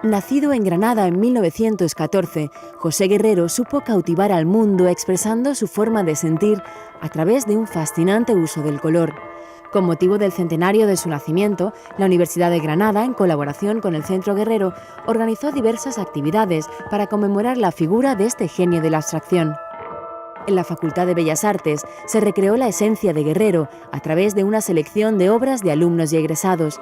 Nacido en Granada en 1914, José Guerrero supo cautivar al mundo expresando su forma de sentir a través de un fascinante uso del color. Con motivo del centenario de su nacimiento, la Universidad de Granada, en colaboración con el Centro Guerrero, organizó diversas actividades para conmemorar la figura de este genio de la abstracción. En la Facultad de Bellas Artes se recreó la esencia de Guerrero a través de una selección de obras de alumnos y egresados.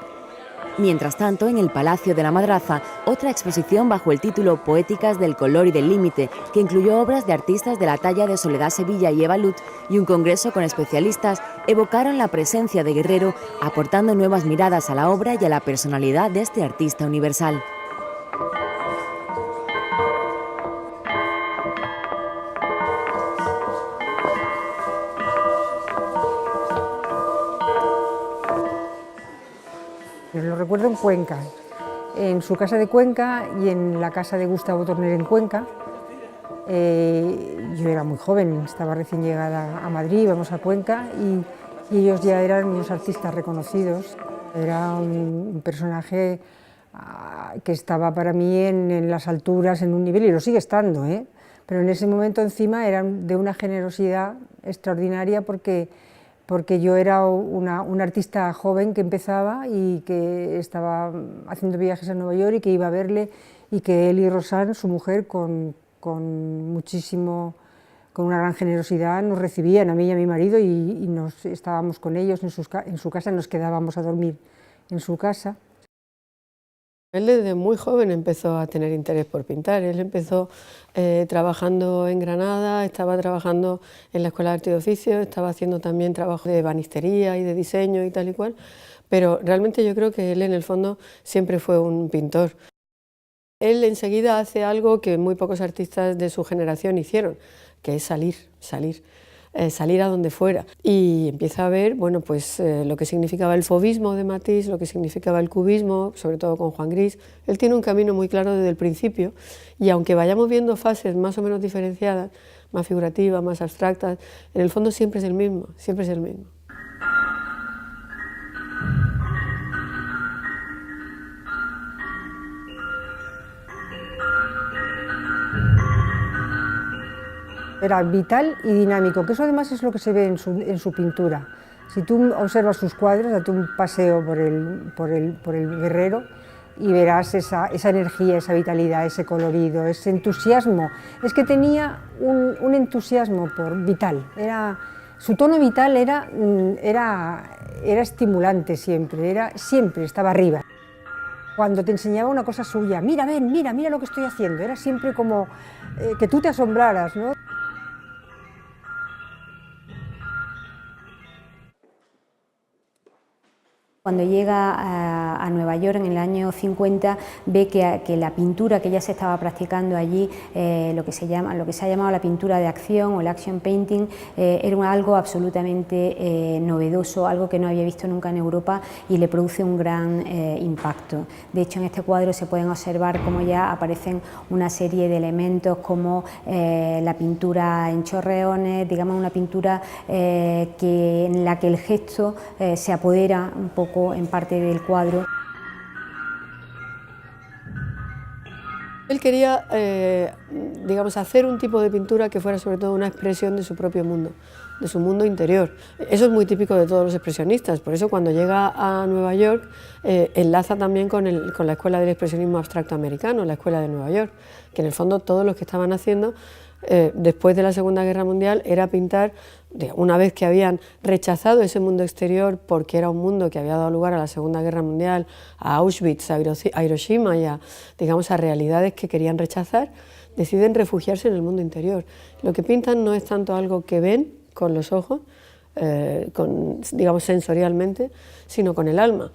Mientras tanto, en el Palacio de la Madraza, otra exposición bajo el título Poéticas del color y del límite, que incluyó obras de artistas de la talla de Soledad Sevilla y Eva Lut, y un congreso con especialistas, evocaron la presencia de Guerrero, aportando nuevas miradas a la obra y a la personalidad de este artista universal. Lo recuerdo en Cuenca, en su casa de Cuenca y en la casa de Gustavo Torner en Cuenca. Yo era muy joven, estaba recién llegada a Madrid, íbamos a Cuenca y ellos ya eran unos artistas reconocidos. Era un personaje que estaba para mí en las alturas, en un nivel, y lo sigue estando, pero en ese momento encima eran de una generosidad extraordinaria porque yo era una artista joven que empezaba y que estaba haciendo viajes a Nueva York y que iba a verle, y que él y Rosanne, su mujer, con una gran generosidad nos recibían, a mí y a mi marido, y estábamos con ellos en su casa, nos quedábamos a dormir en su casa. Él desde muy joven empezó a tener interés por pintar. Él empezó trabajando en Granada, estaba trabajando en la Escuela de Arte y Oficios, estaba haciendo también trabajo de ebanistería y de diseño y tal y cual, pero realmente yo creo que él en el fondo siempre fue un pintor. Él enseguida hace algo que muy pocos artistas de su generación hicieron, que es salir a donde fuera, y empieza a ver, bueno, pues lo que significaba el fauvismo de Matisse, lo que significaba el cubismo, sobre todo con Juan Gris. Él tiene un camino muy claro desde el principio, y aunque vayamos viendo fases más o menos diferenciadas, más figurativas, más abstractas, en el fondo siempre es el mismo, siempre es el mismo. Era vital y dinámico, que eso además es lo que se ve en su pintura. Si tú observas sus cuadros, date un paseo por el Guerrero y verás esa energía, esa vitalidad, ese colorido, ese entusiasmo. Es que tenía un entusiasmo vital, su tono vital era estimulante siempre, siempre estaba arriba. Cuando te enseñaba una cosa suya, mira, ven, mira lo que estoy haciendo, era siempre como que tú te asombraras, ¿no? Cuando llega a Nueva York en el año 50, ve que la pintura que ya se estaba practicando allí, lo que se ha llamado la pintura de acción o el action painting, era algo absolutamente novedoso, algo que no había visto nunca en Europa, y le produce un gran impacto. De hecho, en este cuadro se pueden observar cómo ya aparecen una serie de elementos como la pintura en chorreones, digamos una pintura en la que el gesto se apodera un poco en parte del cuadro. Él quería, digamos, hacer un tipo de pintura que fuera sobre todo una expresión de su propio mundo, de su mundo interior. Eso es muy típico de todos los expresionistas, por eso cuando llega a Nueva York enlaza también con la Escuela del Expresionismo Abstracto Americano, la Escuela de Nueva York, que en el fondo todos los que estaban haciendo después de la Segunda Guerra Mundial era pintar, una vez que habían rechazado ese mundo exterior porque era un mundo que había dado lugar a la Segunda Guerra Mundial, a Auschwitz, a Hiroshima y digamos, a realidades que querían rechazar, deciden refugiarse en el mundo interior. Lo que pintan no es tanto algo que ven con los ojos, digamos sensorialmente, sino con el alma.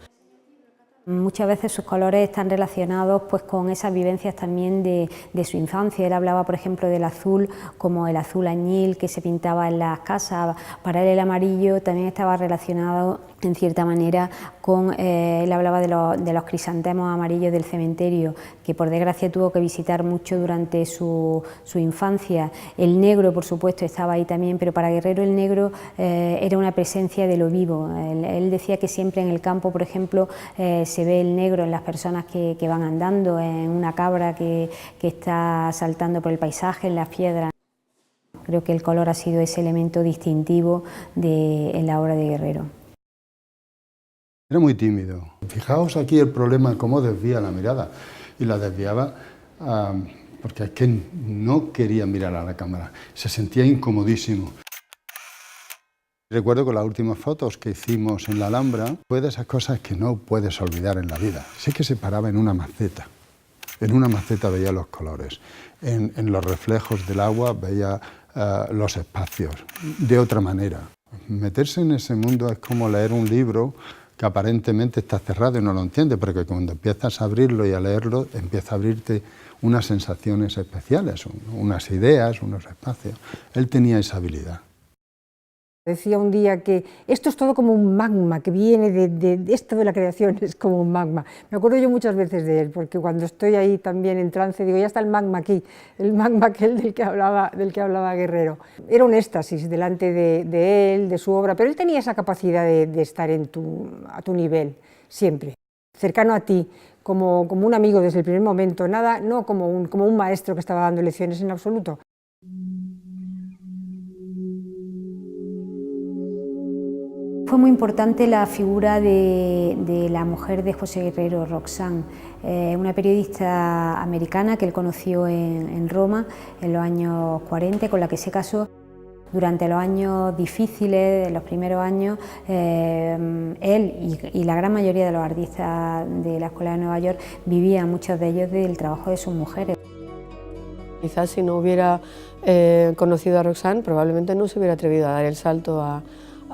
Muchas veces sus colores están relacionados pues, con esas vivencias también de su infancia. Él hablaba, por ejemplo, del azul como el azul añil que se pintaba en las casas. Para él el amarillo también estaba relacionado en cierta manera con, él hablaba de los crisantemos amarillos del cementerio, que por desgracia tuvo que visitar mucho durante su infancia. El negro, por supuesto, estaba ahí también, pero para Guerrero el negro era una presencia de lo vivo. Él decía que siempre en el campo, por ejemplo, se ve el negro en las personas que van andando, en una cabra que está saltando por el paisaje, en las piedras. Creo que el color ha sido ese elemento distintivo en la obra de Guerrero. Era muy tímido. Fijaos aquí el problema, cómo desvía la mirada. Y la desviaba porque es que no quería mirar a la cámara. Se sentía incomodísimo. Recuerdo que las últimas fotos que hicimos en la Alhambra fue de esas cosas que no puedes olvidar en la vida. Sí que se paraba en una maceta. En una maceta veía los colores. En los reflejos del agua veía los espacios de otra manera. Meterse en ese mundo es como leer un libro que aparentemente está cerrado y no lo entiendes, porque cuando empiezas a abrirlo y a leerlo, empieza a abrirte unas sensaciones especiales, unas ideas, unos espacios. Él tenía esa habilidad. Decía un día que esto es todo como un magma, que viene de esto de la creación, es como un magma. Me acuerdo yo muchas veces de él, porque cuando estoy ahí también en trance, digo, ya está el magma aquí, el magma aquel del que hablaba Guerrero. Era un éxtasis delante de él, de su obra, pero él tenía esa capacidad de estar a tu nivel, siempre, cercano a ti, como un amigo desde el primer momento, nada, no como un maestro que estaba dando lecciones en absoluto. Fue muy importante la figura de la mujer de José Guerrero, Roxanne, una periodista americana que él conoció en Roma en los años 40, con la que se casó. Durante los años difíciles, los primeros años, él y la gran mayoría de los artistas de la Escuela de Nueva York vivían, muchos de ellos, del trabajo de sus mujeres. Quizás si no hubiera conocido a Roxanne, probablemente no se hubiera atrevido a dar el salto a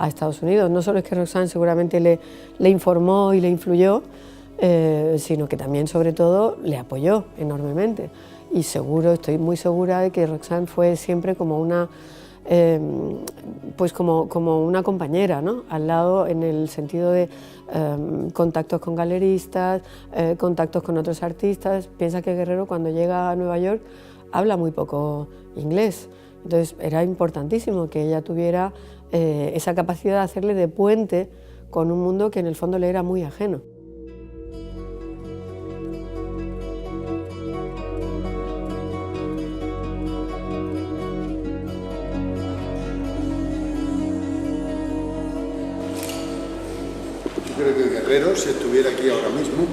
Estados Unidos. No solo es que Roxanne seguramente le informó y le influyó, sino que también, sobre todo, le apoyó enormemente. Y estoy muy segura de que Roxanne fue siempre como una, como una compañera, ¿no? Al lado, en el sentido de contactos con galeristas, contactos con otros artistas. Piensa que Guerrero, cuando llega a Nueva York, habla muy poco inglés. Entonces era importantísimo que ella tuviera esa capacidad de hacerle de puente con un mundo que en el fondo le era muy ajeno. Yo creo que Guerrero, si estuviera aquí ahora mismo,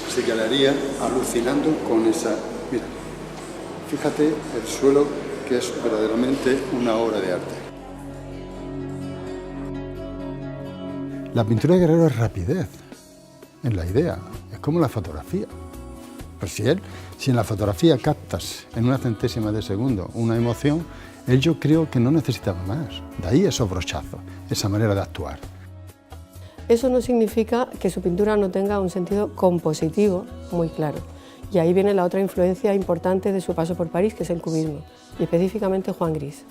se quedaría alucinando con esa... Mira, fíjate el suelo, que es verdaderamente una obra de arte. La pintura de Guerrero es rapidez en la idea, es como la fotografía. Pero si en la fotografía captas en una centésima de segundo una emoción, él yo creo que no necesitaba más. De ahí esos brochazos, esa manera de actuar. Eso no significa que su pintura no tenga un sentido compositivo muy claro. Y ahí viene la otra influencia importante de su paso por París, que es el cubismo, y específicamente Juan Gris,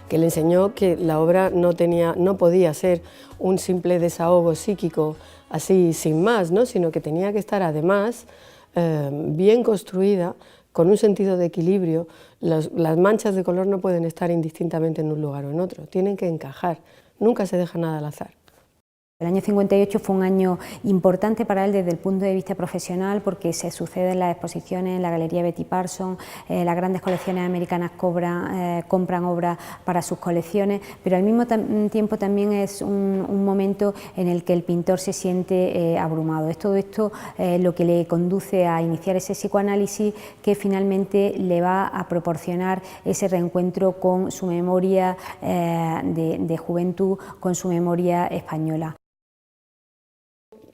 que le enseñó que la obra no podía ser un simple desahogo psíquico así sin más, ¿no? Sino que tenía que estar además bien construida, con un sentido de equilibrio. Las manchas de color no pueden estar indistintamente en un lugar o en otro, tienen que encajar, nunca se deja nada al azar. El año 58 fue un año importante para él desde el punto de vista profesional, porque se suceden las exposiciones en la Galería Betty Parsons, las grandes colecciones americanas compran obras para sus colecciones, pero al mismo tiempo también es un momento en el que el pintor se siente abrumado. Es todo esto lo que le conduce a iniciar ese psicoanálisis que finalmente le va a proporcionar ese reencuentro con su memoria de juventud, con su memoria española.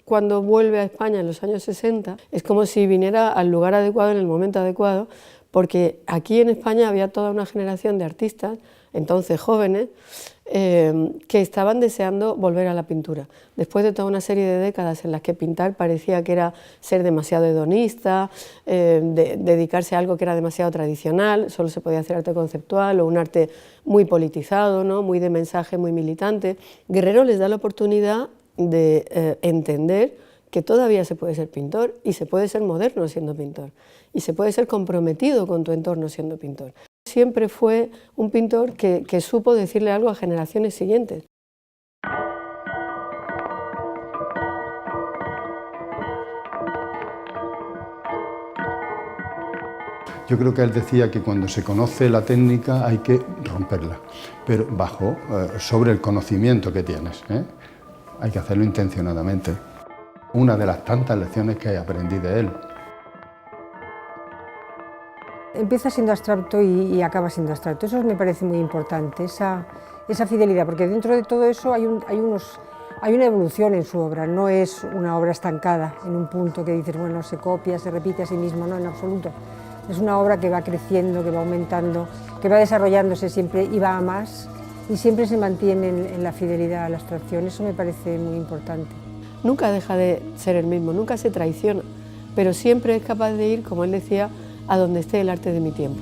Cuando vuelve a España en los años 60, es como si viniera al lugar adecuado en el momento adecuado, porque aquí en España había toda una generación de artistas, entonces jóvenes, que estaban deseando volver a la pintura. Después de toda una serie de décadas en las que pintar parecía que era ser demasiado hedonista, dedicarse a algo que era demasiado tradicional, solo se podía hacer arte conceptual o un arte muy politizado, ¿no? Muy de mensaje, muy militante. Guerrero les da la oportunidad de entender que todavía se puede ser pintor y se puede ser moderno siendo pintor y se puede ser comprometido con tu entorno siendo pintor. Siempre fue un pintor que supo decirle algo a generaciones siguientes. Yo creo que él decía que cuando se conoce la técnica hay que romperla, pero sobre el conocimiento que tienes, ¿eh? Hay que hacerlo intencionadamente. Una de las tantas lecciones que aprendí de él. Empieza siendo abstracto y acaba siendo abstracto. Eso me parece muy importante, esa fidelidad, porque dentro de todo eso hay una evolución en su obra, no es una obra estancada en un punto que dices, bueno, se copia, se repite a sí mismo, no, en absoluto. Es una obra que va creciendo, que va aumentando, que va desarrollándose siempre y va a más, y siempre se mantiene en la fidelidad a la abstracción. Eso me parece muy importante. Nunca deja de ser el mismo, nunca se traiciona, pero siempre es capaz de ir, como él decía, a donde esté el arte de mi tiempo.